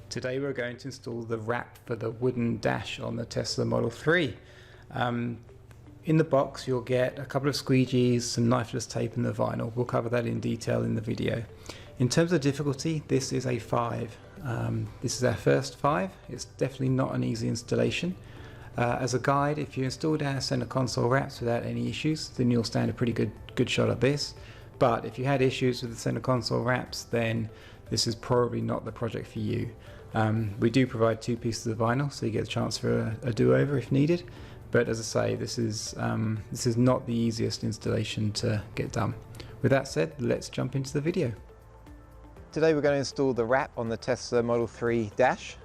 Today we're going to install the wrap for the wooden dash on the Tesla Model 3. In the box you'll get a couple of squeegees, some knifeless tape and the vinyl. We'll cover that in detail in the video. In terms of difficulty, this is a 5. This is our first 5. It's definitely not an easy installation. As a guide, if you installed our center console wraps without any issues, then you'll stand a pretty good shot at this. But if you had issues with the center console wraps, then this is probably not the project for you. We do provide 2 pieces of vinyl, so you get a chance for a do-over if needed. But as I say, this is not the easiest installation to get done. With that said, let's jump into the video. Today we're going to install the wrap on the Tesla Model 3 dash.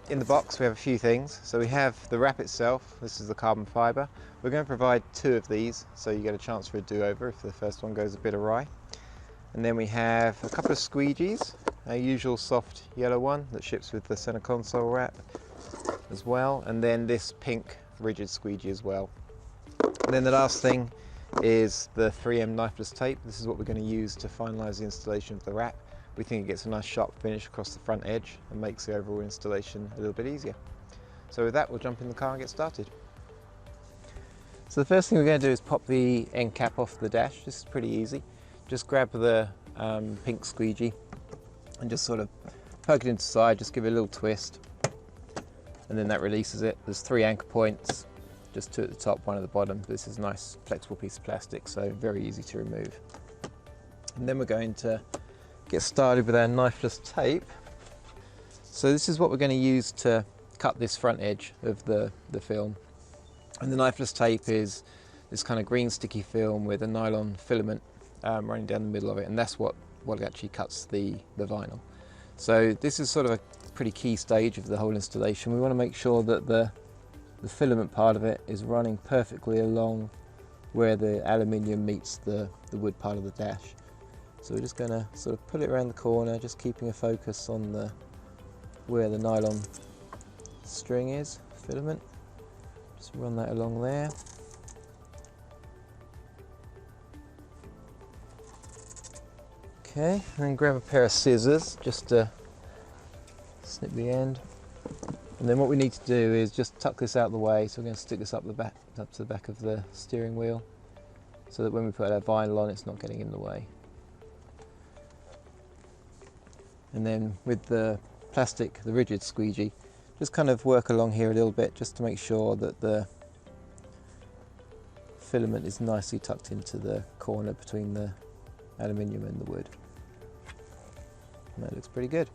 In the box we have a few things. So we have the wrap itself. This is the carbon fibre. We're going to provide 2 of these, so you get a chance for a do-over if the first one goes a bit awry. And then we have a couple of squeegees, our usual soft yellow one that ships with the center console wrap as well, and then this pink rigid squeegee as well. And then the last thing is the 3M knifeless tape. This is what we're going to use to finalise the installation of the wrap. We think it gets a nice sharp finish across the front edge and makes the overall installation a little bit easier. So with that, we'll jump in the car and get started. So the first thing we're going to do is pop the end cap off the dash. This is pretty easy. Just grab the pink squeegee and just sort of poke it into the side, just give it a little twist, and then that releases it. There's 3 anchor points, just 2 at the top, 1 at the bottom. This is a nice flexible piece of plastic, so very easy to remove. And then we're going to get started with our knifeless tape. So this is what we're going to use to cut this front edge of the film. And the knifeless tape is this kind of green sticky film with a nylon filament running down the middle of it, and that's what actually cuts the vinyl. So this is sort of a pretty key stage of the whole installation. We want to make sure that the filament part of it is running perfectly along where the aluminium meets the wood part of the dash. So we're just going to sort of pull it around the corner, just keeping a focus on where the nylon string is, filament. Just run that along there. Okay, and then grab a pair of scissors just to snip the end. And then what we need to do is just tuck this out of the way. So we're going to stick this up to the back of the steering wheel, so that when we put our vinyl on, it's not getting in the way. And then with the plastic, the rigid squeegee, just kind of work along here a little bit, just to make sure that the filament is nicely tucked into the corner between the aluminium and the wood. And that looks pretty good.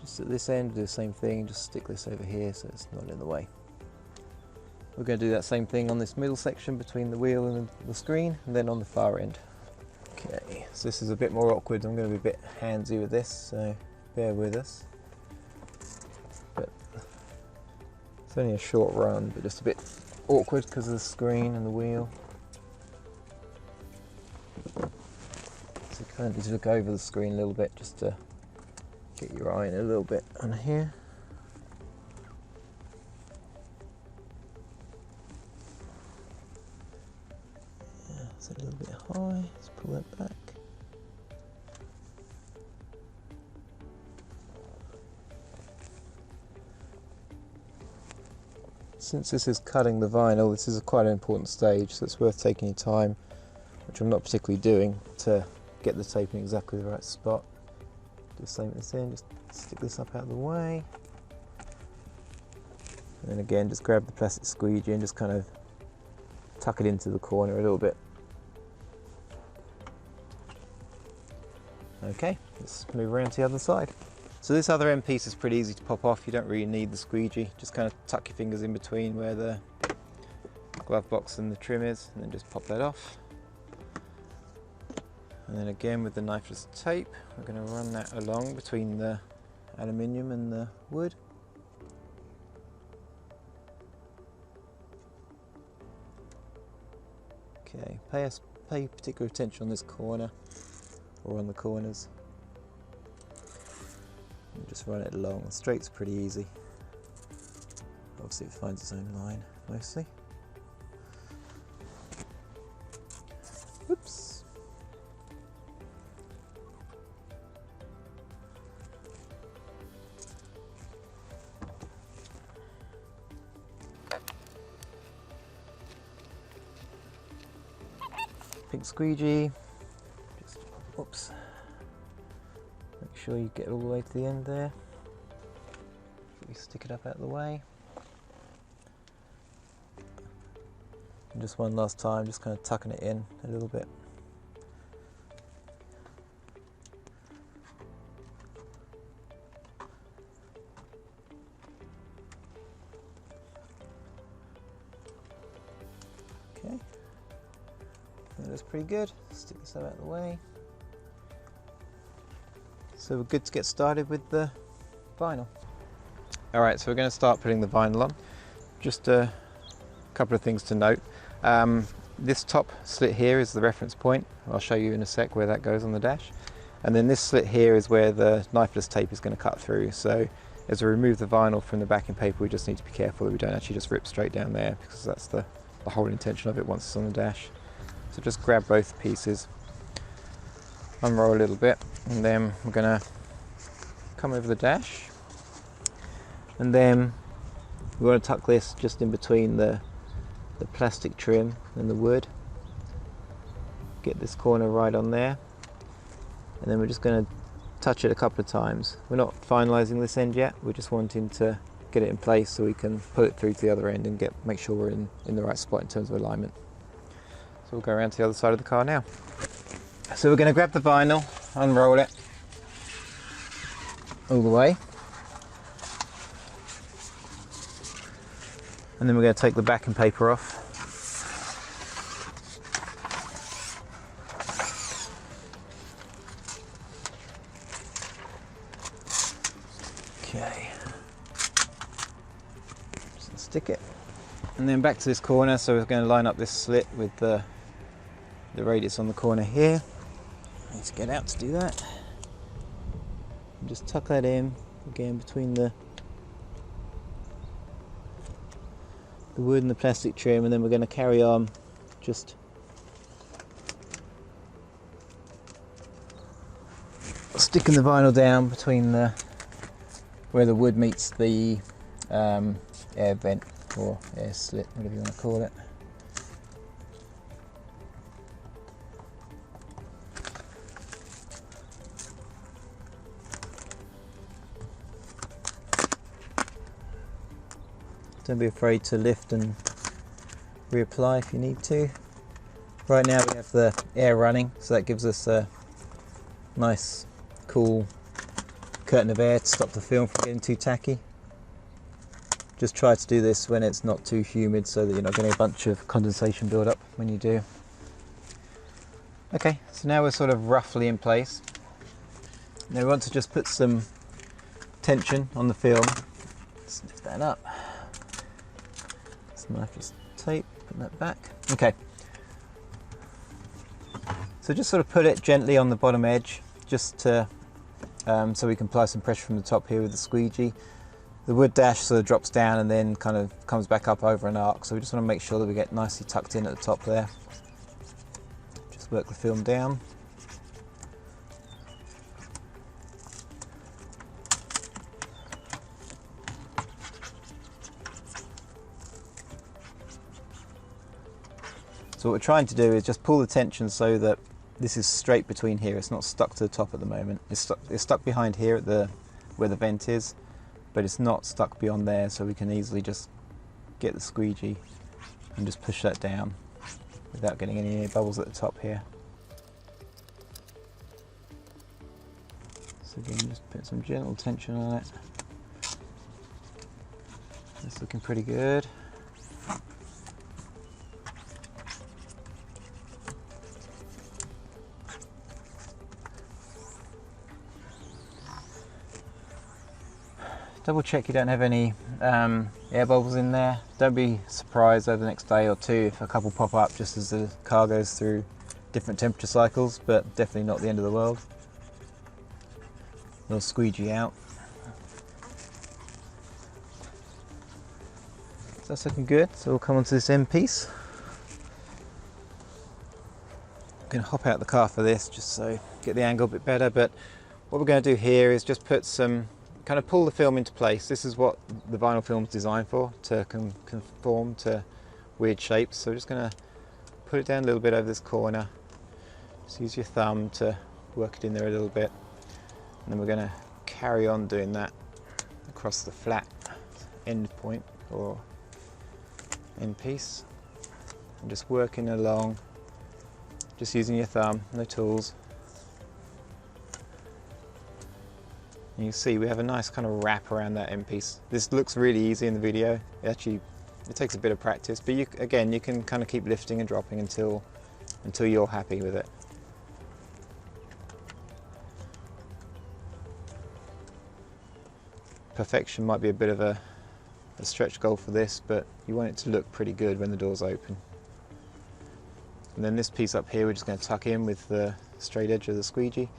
Just at this end, do the same thing, just stick this over here so it's not in the way. We're going to do that same thing on this middle section between the wheel and the screen, and then on the far end. Okay, so this is a bit more awkward. I'm going to be a bit handsy with this, so bear with us. But it's only a short run, but just a bit awkward because of the screen and the wheel. So you kind of need to look over the screen a little bit just to get your eye in a little bit on here. Yeah, it's a little bit high. Let's pull that back. Since this is cutting the vinyl, this is quite an important stage, so it's worth taking your time, which I'm not particularly doing, to get the tape in exactly the right spot. Do the same at this end, just stick this up out of the way. And then again, just grab the plastic squeegee and just kind of tuck it into the corner a little bit. Okay, let's move around to the other side. So this other end piece is pretty easy to pop off. You don't really need the squeegee. Just kind of tuck your fingers in between where the glove box and the trim is, and then just pop that off. And then again with the knifeless tape, we're going to run that along between the aluminium and the wood. Okay, pay particular attention on this corner or on the corners. And just run it along. The straight's pretty easy. Obviously it finds its own line mostly. Whoops. Pink squeegee, just, whoops, make sure you get all the way to the end there. We stick it up out of the way. And just one last time, just kind of tucking it in a little bit. Okay. That looks pretty good. Stick this out of the way. So we're good to get started with the vinyl. Alright, so we're going to start putting the vinyl on. Just a couple of things to note. This top slit here is the reference point. I'll show you in a sec where that goes on the dash. And then this slit here is where the knifeless tape is going to cut through. So as we remove the vinyl from the backing paper, we just need to be careful that we don't actually just rip straight down there, because that's the whole intention of it once it's on the dash. So just grab both pieces, unroll a little bit, and then we're going to come over the dash, and then we want to tuck this just in between the plastic trim and the wood. Get this corner right on there, and then we're just going to touch it a couple of times. We're not finalising this end yet, we're just wanting to get it in place so we can pull it through to the other end and make sure we're in the right spot in terms of alignment. So we'll go around to the other side of the car now. So we're going to grab the vinyl, unroll it all the way, and then we're going to take the backing paper off. Okay, just stick it, and then back to this corner. So we're going to line up this slit with the radius on the corner here. Let's get out to do that. And just tuck that in again between the wood and the plastic trim, and then we're going to carry on just sticking the vinyl down between where the wood meets the air vent or air slit, whatever you want to call it. Don't be afraid to lift and reapply if you need to. Right now we have the air running, so that gives us a nice cool curtain of air to stop the film from getting too tacky. Just try to do this when it's not too humid so that you're not getting a bunch of condensation build up when you do. Okay, so now we're sort of roughly in place. Now we want to just put some tension on the film. Let's lift that up. Knifeless tape, put that back. Okay, so just sort of put it gently on the bottom edge, just to so we can apply some pressure from the top here with the squeegee. The wood dash sort of drops down and then kind of comes back up over an arc, so we just want to make sure that we get nicely tucked in at the top there. Just work the film down. So what we're trying to do is just pull the tension so that this is straight between here. It's not stuck to the top at the moment. It's stuck behind here at where the vent is, but it's not stuck beyond there, so we can easily just get the squeegee and just push that down without getting any air bubbles at the top here. So again, just put some gentle tension on it. It's looking pretty good. Double check you don't have any air bubbles in there. Don't be surprised over the next day or two if a couple pop up just as the car goes through different temperature cycles, but definitely not the end of the world. Little squeegee out. So that's looking good. So we'll come onto this end piece. I'm going to hop out the car for this just so get the angle a bit better, but what we're going to do here is just put some, kind of pull the film into place. This is what the vinyl film is designed for, to conform to weird shapes. So we're just going to put it down a little bit over this corner. Just use your thumb to work it in there a little bit. And then we're going to carry on doing that across the flat end point or end piece. And just working along, just using your thumb, no tools. And you see we have a nice kind of wrap around that end piece. This looks really easy in the video. It takes a bit of practice, but you can kind of keep lifting and dropping until you're happy with it. Perfection might be a bit of a stretch goal for this, but you want it to look pretty good when the door's open. And then this piece up here we're just going to tuck in with the straight edge of the squeegee.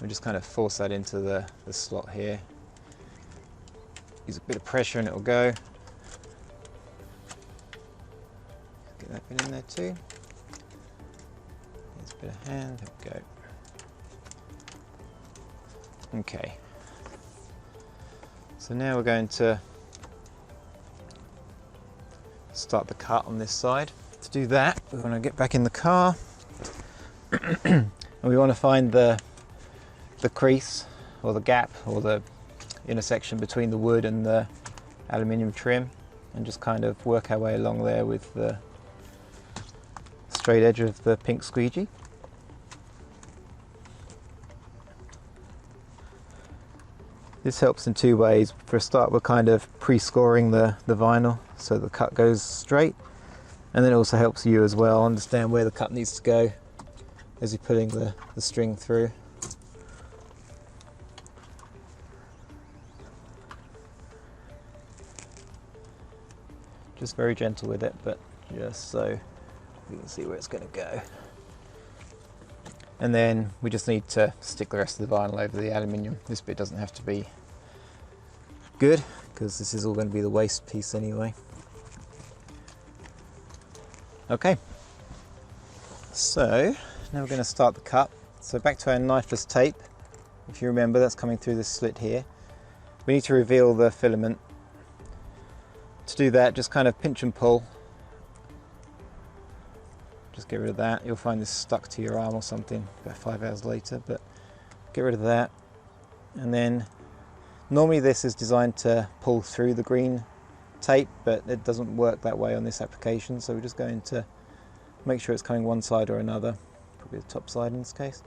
We'll just kind of force that into the slot here. Use a bit of pressure and it'll go. Get that bit in there too. There's a bit of hand, there we go. Okay. So now we're going to start the cut on this side. To do that, we want to get back in the car and we want to find the crease or the gap or the intersection between the wood and the aluminium trim, and just kind of work our way along there with the straight edge of the pink squeegee. This helps in two ways. For a start, we're kind of pre-scoring the vinyl so the cut goes straight, and then it also helps you as well understand where the cut needs to go as you're putting the string through. Just very gentle with it, but just so we can see where it's going to go. And then we just need to stick the rest of the vinyl over the aluminium. This bit doesn't have to be good because this is all going to be the waste piece anyway. Okay, so now we're going to start the cut. So back to our knifeless tape. If you remember, that's coming through this slit here. We need to reveal the filament. To do that, just kind of pinch and pull. Just get rid of that. You'll find this stuck to your arm or something about 5 hours later, but get rid of that. And then normally this is designed to pull through the green tape, but it doesn't work that way on this application, so we're just going to make sure it's coming one side or another, probably the top side in this case.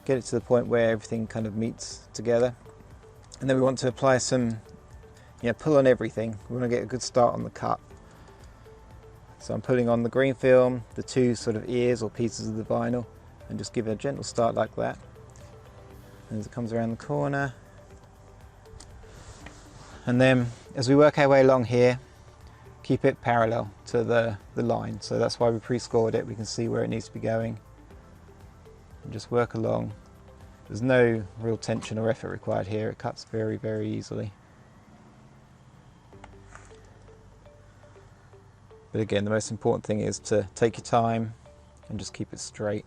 Get it to the point where everything kind of meets together. And then we want to apply some, pull on everything. We want to get a good start on the cut. So I'm putting on the green film, the two sort of ears or pieces of the vinyl, and just give it a gentle start like that. And as it comes around the corner. And then as we work our way along here, keep it parallel to the line. So that's why we pre-scored it. We can see where it needs to be going. And just work along. There's no real tension or effort required here. It cuts very, very easily. But again, the most important thing is to take your time and just keep it straight,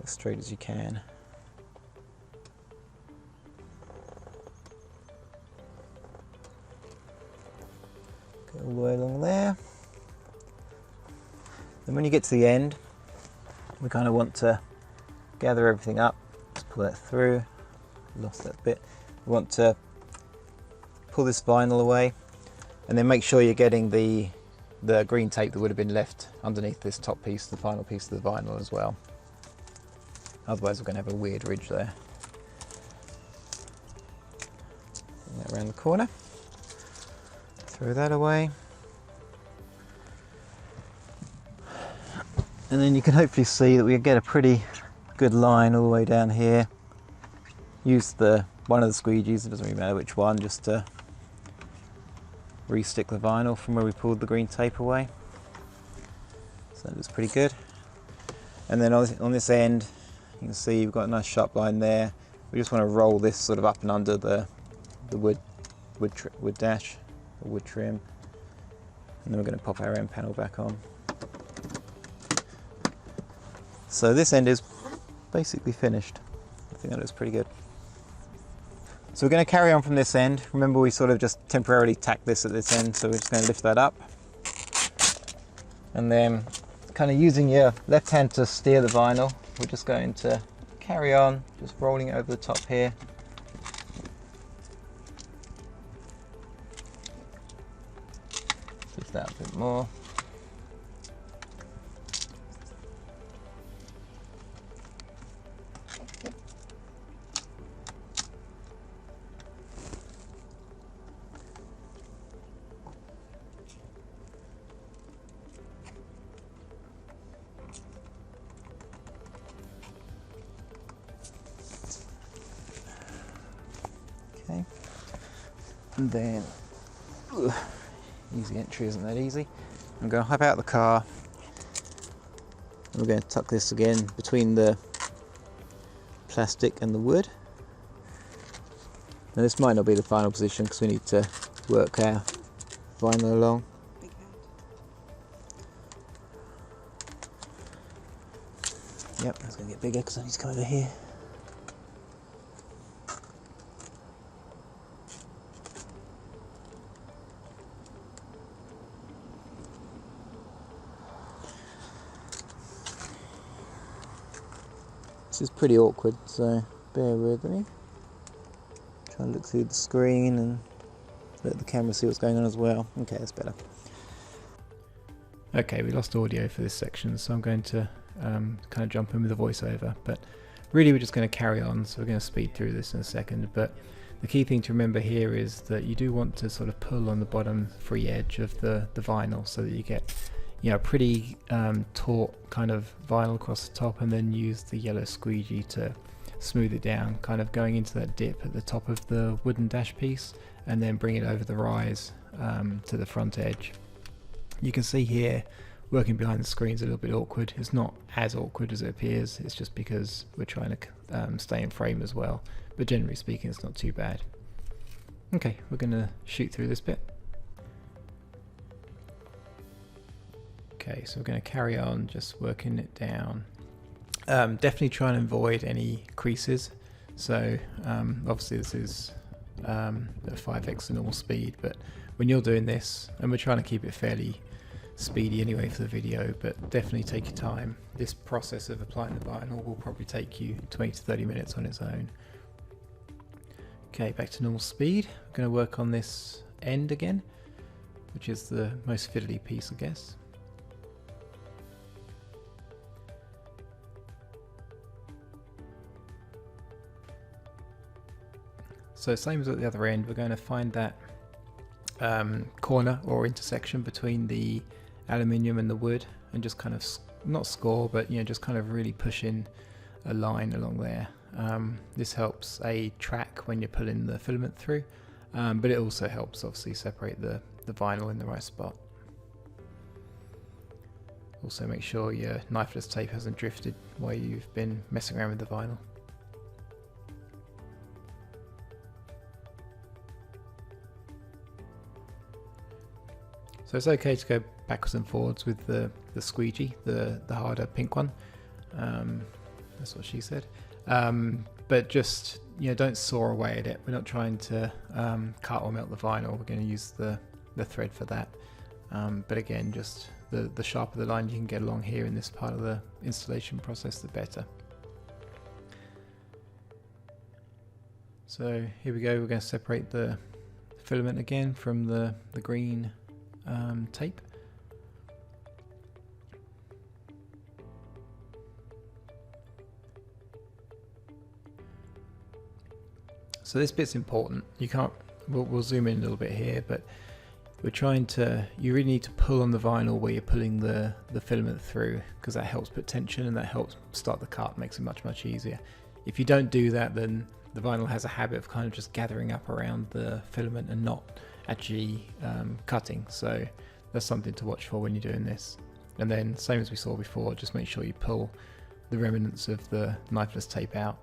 as straight as you can. Go all the way along there. Then when you get to the end, we kind of want to gather everything up. Just pull that through. Lost that bit. We want to pull this vinyl away, and then make sure you're getting the green tape that would have been left underneath this top piece, the final piece of the vinyl as well. Otherwise we're going to have a weird ridge there. Bring that around the corner. Throw that away. And then you can hopefully see that we get a pretty good line all the way down here. Use one of the squeegees, it doesn't really matter which one, just to re-stick the vinyl from where we pulled the green tape away. So that looks pretty good. And then on this end, you can see you've got a nice sharp line there. We just want to roll this sort of up and under the wood dash, or wood trim. And then we're going to pop our end panel back on. So this end is basically finished. I think that looks pretty good. So we're going to carry on from this end. Remember, we sort of just temporarily tacked this at this end, so we're just going to lift that up. And then kind of using your left hand to steer the vinyl, we're just going to carry on, just rolling it over the top here. Lift that a bit more. Okay, and then easy entry isn't that easy. I'm going to hop out of the car. And we're going to tuck this again between the plastic and the wood. Now this might not be the final position because we need to work our vinyl along. Yep, it's going to get bigger because I need to come over here. This is pretty awkward, so bear with me. Try and look through the screen and let the camera see what's going on as well. Okay, that's better. Okay, we lost audio for this section, so I'm going to kind of jump in with a voiceover, but really we're just going to carry on, so we're going to speed through this in a second. But the key thing to remember here is that you do want to sort of pull on the bottom free edge of the vinyl so that you get, you know, pretty taut kind of vinyl across the top, and then use the yellow squeegee to smooth it down, kind of going into that dip at the top of the wooden dash piece, and then bring it over the rise to the front edge. You can see here, working behind the screen is a little bit awkward. It's not as awkward as it appears, it's just because we're trying to stay in frame as well, but generally speaking it's not too bad. Okay, we're going to shoot through this bit. Okay, so we're going to carry on just working it down. Definitely try and avoid any creases. So obviously this is a 5x the normal speed, but when you're doing this, and we're trying to keep it fairly speedy anyway for the video, but definitely take your time. This process of applying the vinyl will probably take you 20 to 30 minutes on its own. Okay, back to normal speed. I'm going to work on this end again, which is the most fiddly piece, I guess. So same as at the other end, we're going to find that corner or intersection between the aluminium and the wood, and just kind of not score, but you know, just kind of really push in a line along there. This helps track when you're pulling the filament through, but it also helps obviously separate the vinyl in the right spot. Also make sure your knifeless tape hasn't drifted while you've been messing around with the vinyl. So it's okay to go backwards and forwards with the squeegee, the harder pink one. That's what she said. But just, you know, don't saw away at it. We're not trying to cut or melt the vinyl. We're going to use the thread for that. But again, just the sharper the line you can get along here in this part of the installation process, the better. So here we go. We're going to separate the filament again from the green tape. So this bit's important. You can't, we'll zoom in a little bit here, but we're trying to, you really need to pull on the vinyl where you're pulling the filament through, because that helps put tension and that helps start the cut, makes it much easier. If you don't do that, then the vinyl has a habit of kind of just gathering up around the filament and not actually cutting. So that's something to watch for when you're doing this. And then same as we saw before, just make sure you pull the remnants of the knifeless tape out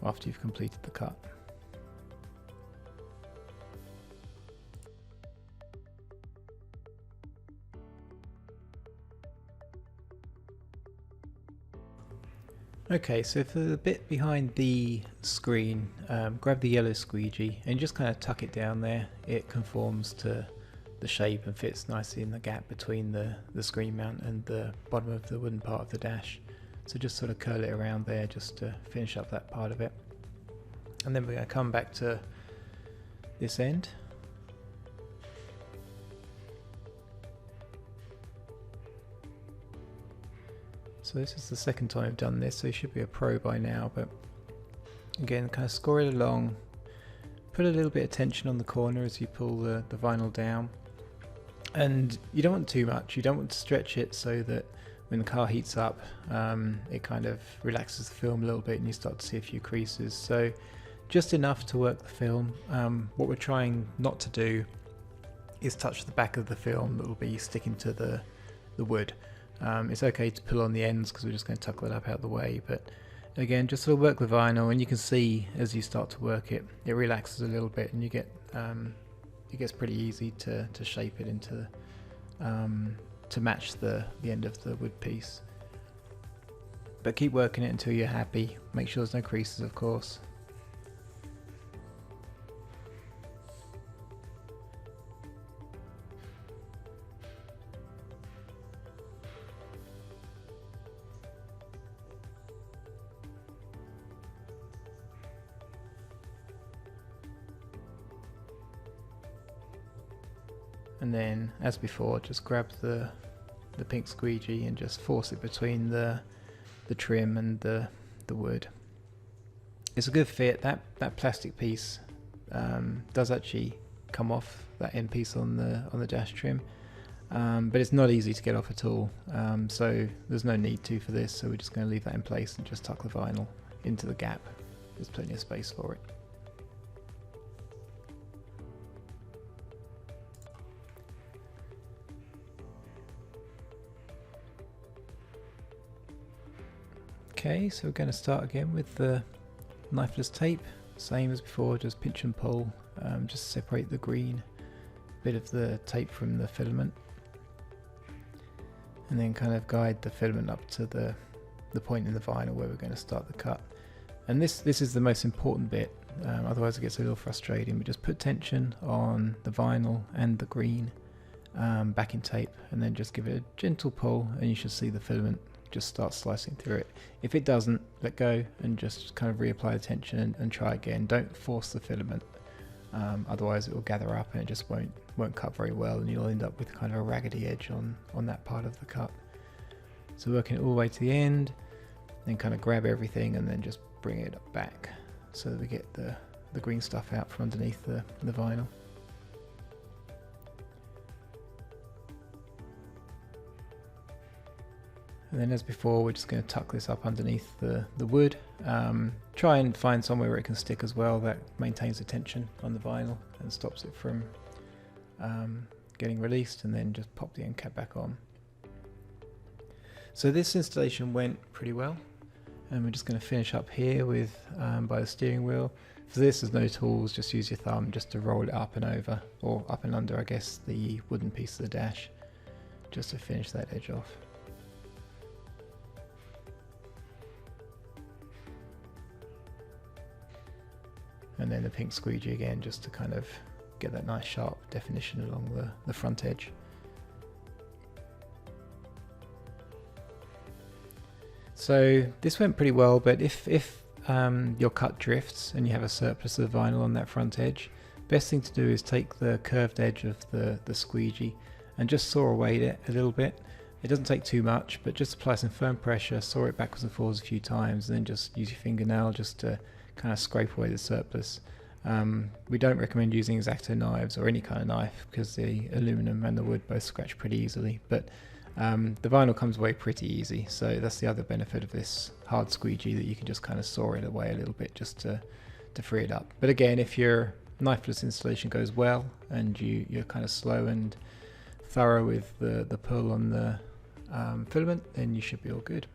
after you've completed the cut. Okay, so for the bit behind the screen, grab the yellow squeegee and just kind of tuck it down there. It conforms to the shape and fits nicely in the gap between the screen mount and the bottom of the wooden part of the dash. So just sort of curl it around there just to finish up that part of it. And then we're going to come back to this end. So this is the second time I've done this, so you should be a pro by now, but again, kind of score it along, put a little bit of tension on the corner as you pull the vinyl down, and you don't want too much, you don't want to stretch it so that when the car heats up, it kind of relaxes the film a little bit and you start to see a few creases. So just enough to work the film. What we're trying not to do is touch the back of the film that will be sticking to the wood. It's okay to pull on the ends because we're just going to tuck that up out of the way, but again, just sort of work the vinyl, and you can see as you start to work it, it relaxes a little bit, and you get it gets pretty easy to shape it into to match the end of the wood piece. But keep working it until you're happy. Make sure there's no creases, of course. And then, as before, just grab the pink squeegee and just force it between the trim and the wood. It's a good fit. That plastic piece does actually come off that end piece on the dash trim, but it's not easy to get off at all. So there's no need to for this. So we're just going to leave that in place and just tuck the vinyl into the gap. There's plenty of space for it. Okay, so we're going to start again with the knifeless tape, same as before, just pinch and pull, just separate the green bit of the tape from the filament, and then kind of guide the filament up to the point in the vinyl where we're going to start the cut. And this is the most important bit, otherwise it gets a little frustrating. We just put tension on the vinyl and the green backing tape, and then just give it a gentle pull, and you should see the filament just start slicing through it. If it doesn't, let go and just kind of reapply the tension and try again. Don't force the filament, otherwise it will gather up and it just won't cut very well, and you'll end up with kind of a raggedy edge on that part of the cut. So working it all the way to the end, then kind of grab everything and then just bring it back so that we get the green stuff out from underneath the vinyl. And then as before, we're just going to tuck this up underneath the wood. Try and find somewhere where it can stick as well. That maintains the tension on the vinyl and stops it from getting released, and then just pop the end cap back on. So this installation went pretty well, and we're just going to finish up here with by the steering wheel. For this, there's no tools, just use your thumb just to roll it up and over, or up and under, I guess, the wooden piece of the dash, just to finish that edge off. And then the pink squeegee again, just to kind of get that nice sharp definition along the front edge. So this went pretty well, but if your cut drifts and you have a surplus of vinyl on that front edge, best thing to do is take the curved edge of the squeegee and just saw away it a little bit. It doesn't take too much, but just apply some firm pressure, saw it backwards and forwards a few times, and then just use your fingernail just to kind of scrape away the surplus. We don't recommend using X-Acto knives or any kind of knife because the aluminum and the wood both scratch pretty easily, but the vinyl comes away pretty easy, so that's the other benefit of this hard squeegee, that you can just kind of saw it away a little bit just to free it up. But again, if you're knifeless installation goes well and you're kind of slow and thorough with the pull on the filament, then you should be all good.